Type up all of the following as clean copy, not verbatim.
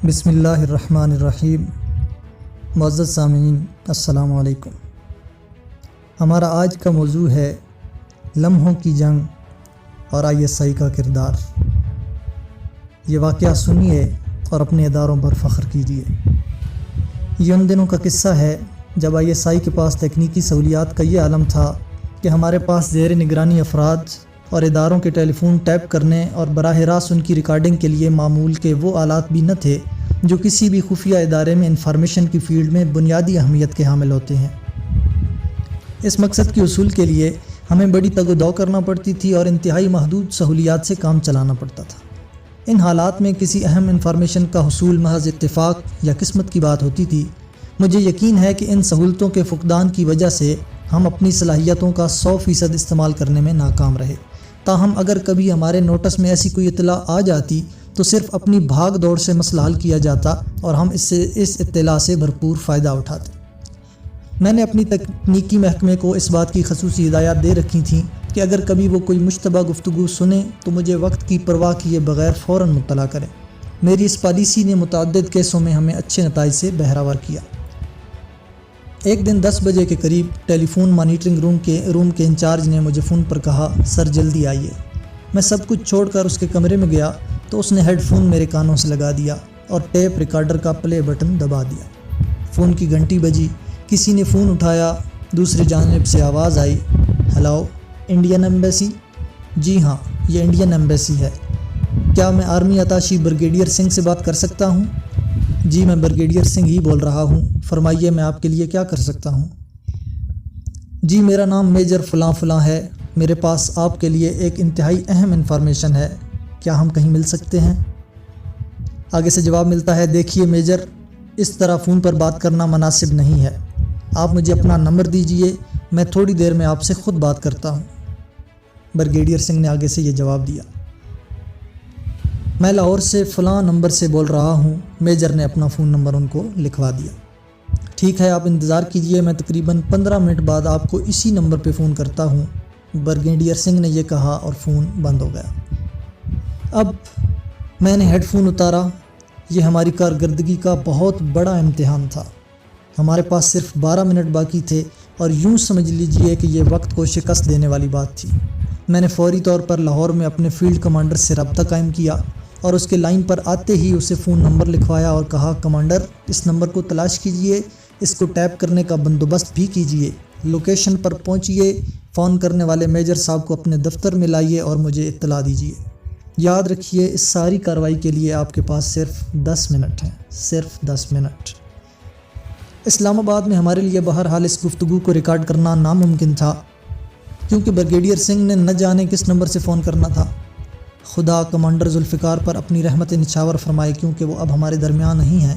بسم اللہ الرحمن الرحیم۔ معزز سامعین السلام علیکم۔ ہمارا آج کا موضوع ہے لمحوں کی جنگ اور ISI کا کردار۔ یہ واقعہ سنیے اور اپنے اداروں پر فخر کیجیے۔ یہ ان دنوں کا قصہ ہے جب ISI کے پاس تکنیکی سہولیات کا یہ عالم تھا کہ ہمارے پاس زیر نگرانی افراد اور اداروں کے ٹیلی فون ٹیپ کرنے اور براہ راست ان کی ریکارڈنگ کے لیے معمول کے وہ آلات بھی نہ تھے جو کسی بھی خفیہ ادارے میں انفارمیشن کی فیلڈ میں بنیادی اہمیت کے حامل ہوتے ہیں۔ اس مقصد کے حصول کے لیے ہمیں بڑی تگ و دو کرنا پڑتی تھی اور انتہائی محدود سہولیات سے کام چلانا پڑتا تھا۔ ان حالات میں کسی اہم انفارمیشن کا حصول محض اتفاق یا قسمت کی بات ہوتی تھی۔ مجھے یقین ہے کہ ان سہولتوں کے فقدان کی وجہ سے ہم اپنی صلاحیتوں کا 100% استعمال کرنے میں ناکام رہے۔ تاہم اگر کبھی ہمارے نوٹس میں ایسی کوئی اطلاع آ جاتی تو صرف اپنی بھاگ دوڑ سے مسئلہ حل کیا جاتا اور ہم اس اطلاع سے بھرپور فائدہ اٹھاتے۔ میں نے اپنی تکنیکی محکمے کو اس بات کی خصوصی ہدایات دے رکھی تھیں کہ اگر کبھی وہ کوئی مشتبہ گفتگو سنیں تو مجھے وقت کی پرواہ کیے بغیر فوراً مطلع کریں۔ میری اس پالیسی نے متعدد کیسوں میں ہمیں اچھے نتائج سے بہرہور کیا۔ ایک دن 10 بجے کے قریب ٹیلی فون مانیٹرنگ روم کے انچارج نے مجھے فون پر کہا، سر جلدی آئیے۔ میں سب کچھ چھوڑ کر اس کے کمرے میں گیا تو اس نے ہیڈ فون میرے کانوں سے لگا دیا اور ٹیپ ریکارڈر کا پلے بٹن دبا دیا۔ فون کی گھنٹی بجی، کسی نے فون اٹھایا، دوسری جانب سے آواز آئی، ہیلو، انڈین ایمبیسی؟ جی ہاں، یہ انڈین ایمبیسی ہے۔ کیا میں آرمی اتاشی بریگیڈیئر سنگھ سے بات کر سکتا ہوں؟ جی میں بریگیڈیئر سنگھ ہی بول رہا ہوں، فرمائیے میں آپ کے لیے کیا کر سکتا ہوں؟ جی میرا نام میجر فلاں فلاں ہے، میرے پاس آپ کے لیے ایک انتہائی اہم انفارمیشن ہے، کیا ہم کہیں مل سکتے ہیں؟ آگے سے جواب ملتا ہے، دیکھیے میجر، اس طرح فون پر بات کرنا مناسب نہیں ہے، آپ مجھے اپنا نمبر دیجئے، میں تھوڑی دیر میں آپ سے خود بات کرتا ہوں۔ بریگیڈیئر سنگھ نے آگے سے یہ جواب دیا، میں لاہور سے فلاں نمبر سے بول رہا ہوں۔ میجر نے اپنا فون نمبر ان کو لکھوا دیا۔ ٹھیک ہے، آپ انتظار کیجئے، میں تقریباً 15 منٹ بعد آپ کو اسی نمبر پہ فون کرتا ہوں۔ بریگیڈیئر سنگھ نے یہ کہا اور فون بند ہو گیا۔ اب میں نے ہیڈ فون اتارا۔ یہ ہماری کارکردگی کا بہت بڑا امتحان تھا۔ ہمارے پاس صرف 12 منٹ باقی تھے اور یوں سمجھ لیجئے کہ یہ وقت کو شکست دینے والی بات تھی۔ میں نے فوری طور پر لاہور میں اپنے فیلڈ کمانڈر سے رابطہ قائم کیا اور اس کے لائن پر آتے ہی اسے فون نمبر لکھوایا اور کہا، کمانڈر اس نمبر کو تلاش کیجئے، اس کو ٹیپ کرنے کا بندوبست بھی کیجئے، لوکیشن پر پہنچیے، فون کرنے والے میجر صاحب کو اپنے دفتر میں لائیے اور مجھے اطلاع دیجئے۔ یاد رکھیے اس ساری کارروائی کے لیے آپ کے پاس صرف 10 منٹ ہیں، صرف 10 منٹ۔ اسلام آباد میں ہمارے لیے بہرحال اس گفتگو کو ریکارڈ کرنا ناممکن تھا کیونکہ بریگیڈیئر سنگھ نے نہ جانے کس نمبر سے فون کرنا تھا۔ خدا کمانڈر ذوالفقار پر اپنی رحمت نچھاور فرمائے، کیونکہ وہ اب ہمارے درمیان نہیں ہیں۔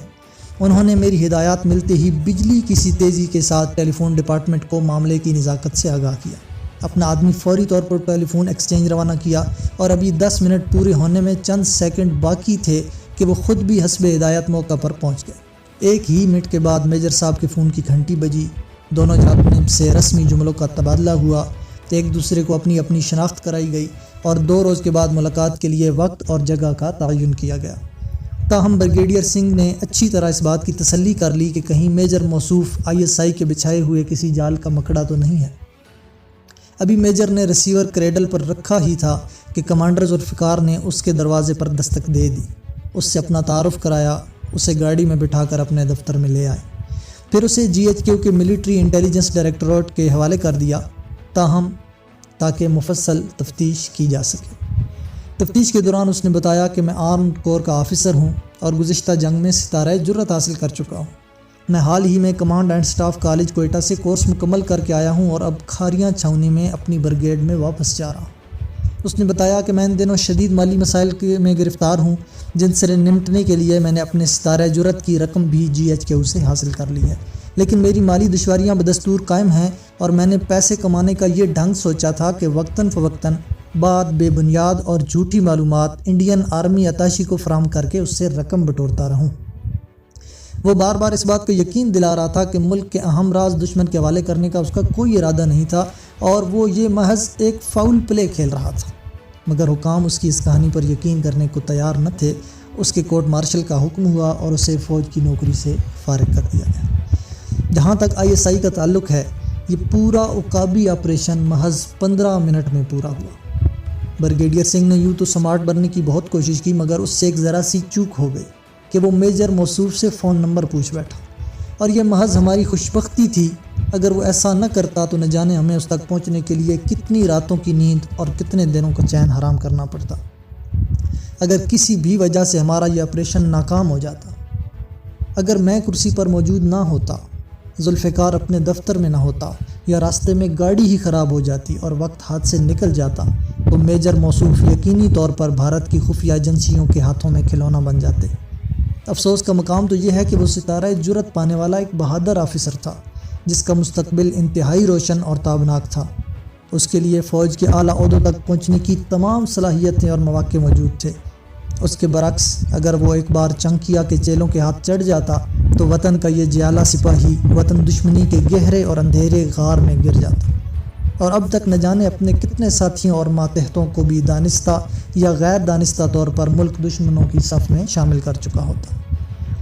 انہوں نے میری ہدایات ملتے ہی بجلی کسی تیزی کے ساتھ ٹیلی فون ڈپارٹمنٹ کو معاملے کی نزاکت سے آگاہ کیا۔ اپنا آدمی فوری طور پر ٹیلی فون ایکسچینج روانہ کیا اور ابھی 10 منٹ پورے ہونے میں چند سیکنڈ باقی تھے کہ وہ خود بھی حسب ہدایت موقع پر پہنچ گئے۔ ایک ہی منٹ کے بعد میجر صاحب کے فون کی گھنٹی بجی، دونوں جانب سے رسمی جملوں کا تبادلہ ہوا، ایک دوسرے کو اپنی اپنی شناخت کرائی گئی اور 2 روز کے بعد ملاقات کے لیے وقت اور جگہ کا تعین کیا گیا۔ تاہم بریگیڈیئر سنگھ نے اچھی طرح اس بات کی تسلی کر لی کہ کہیں میجر موصوف ISI کے بچھائے ہوئے کسی جال کا مکڑا تو نہیں ہے۔ ابھی میجر نے ریسیور کریڈل پر رکھا ہی تھا کہ کمانڈر ذوالفقار نے اس کے دروازے پر دستک دے دی، اس سے اپنا تعارف کرایا، اسے گاڑی میں بٹھا کر اپنے دفتر میں لے آئے، پھر اسے GHQ کے ملٹری انٹیلیجنس ڈائریکٹوریٹ کے حوالے کر دیا تاکہ مفصل تفتیش کی جا سکے۔ تفتیش کے دوران اس نے بتایا کہ میں آرمڈ کور کا آفیسر ہوں اور گزشتہ جنگ میں ستارہ جرت حاصل کر چکا ہوں۔ میں حال ہی میں command and staff college Quetta سے کورس مکمل کر کے آیا ہوں اور اب کھاریاں چھاؤنی میں اپنی بریگیڈ میں واپس جا رہا ہوں۔ اس نے بتایا کہ میں ان دنوں شدید مالی مسائل میں گرفتار ہوں، جن سے نمٹنے کے لیے میں نے اپنے ستارہ جرت کی رقم بھی GHQ سے حاصل کر لی ہے، لیکن میری مالی دشواریاں بدستور قائم ہیں اور میں نے پیسے کمانے کا یہ ڈھنگ سوچا تھا کہ وقتاً فوقتاً بات بے بنیاد اور جھوٹی معلومات انڈین آرمی اتاشی کو فراہم کر کے اس سے رقم بٹورتا رہوں۔ وہ بار بار اس بات کو یقین دلا رہا تھا کہ ملک کے اہم راز دشمن کے حوالے کرنے کا اس کا کوئی ارادہ نہیں تھا اور وہ یہ محض ایک فاؤل پلے کھیل رہا تھا، مگر حکام اس کی اس کہانی پر یقین کرنے کو تیار نہ تھے۔ اس کے کورٹ مارشل کا حکم ہوا اور اسے فوج کی نوکری سے فارغ کر دیا گیا۔ جہاں تک ISI کا تعلق ہے، یہ پورا عقابی آپریشن محض 15 منٹ میں پورا ہوا۔ بریگیڈیئر سنگھ نے یوں تو سمارٹ بننے کی بہت کوشش کی، مگر اس سے ایک ذرا سی چوک ہو گئی کہ وہ میجر موصوف سے فون نمبر پوچھ بیٹھا، اور یہ محض ہماری خوشبختی تھی۔ اگر وہ ایسا نہ کرتا تو نہ جانے ہمیں اس تک پہنچنے کے لیے کتنی راتوں کی نیند اور کتنے دنوں کا چین حرام کرنا پڑتا۔ اگر کسی بھی وجہ سے ہمارا یہ آپریشن ناکام ہو جاتا، اگر میں کرسی پر موجود نہ ہوتا، ذوالفقار اپنے دفتر میں نہ ہوتا، یا راستے میں گاڑی ہی خراب ہو جاتی اور وقت ہاتھ سے نکل جاتا، تو میجر موصوف یقینی طور پر بھارت کی خفیہ ایجنسیوں کے ہاتھوں میں کھلونا بن جاتے۔ افسوس کا مقام تو یہ ہے کہ وہ ستارہ جرأت پانے والا ایک بہادر آفیسر تھا، جس کا مستقبل انتہائی روشن اور تابناک تھا۔ اس کے لیے فوج کے اعلیٰ عہدوں تک پہنچنے کی تمام صلاحیتیں اور مواقع موجود تھے۔ اس کے برعکس اگر وہ ایک بار چنکیا کے چیلوں کے ہاتھ چڑھ جاتا تو وطن کا یہ جیالہ سپاہی وطن دشمنی کے گہرے اور اندھیرے غار میں گر جاتا، اور اب تک نہ جانے اپنے کتنے ساتھیوں اور ماتحتوں کو بھی دانستہ یا غیر دانستہ طور پر ملک دشمنوں کی صف میں شامل کر چکا ہوتا۔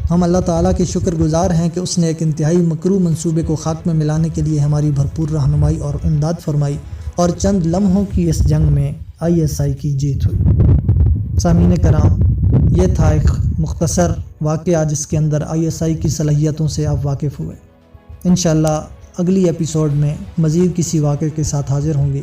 ہم اللہ تعالیٰ کے شکر گزار ہیں کہ اس نے ایک انتہائی مکروہ منصوبے کو خاک میں ملانے کے لیے ہماری بھرپور رہنمائی اور امداد فرمائی، اور چند لمحوں کی اس جنگ میں ISI کی جیت ہوئی۔ سامعین کرام، یہ تھا ایک مختصر واقعہ جس کے اندر ISI کی صلاحیتوں سے آپ واقف ہوئے۔ انشاءاللہ اگلی ایپیسوڈ میں مزید کسی واقعے کے ساتھ حاضر ہوں گے۔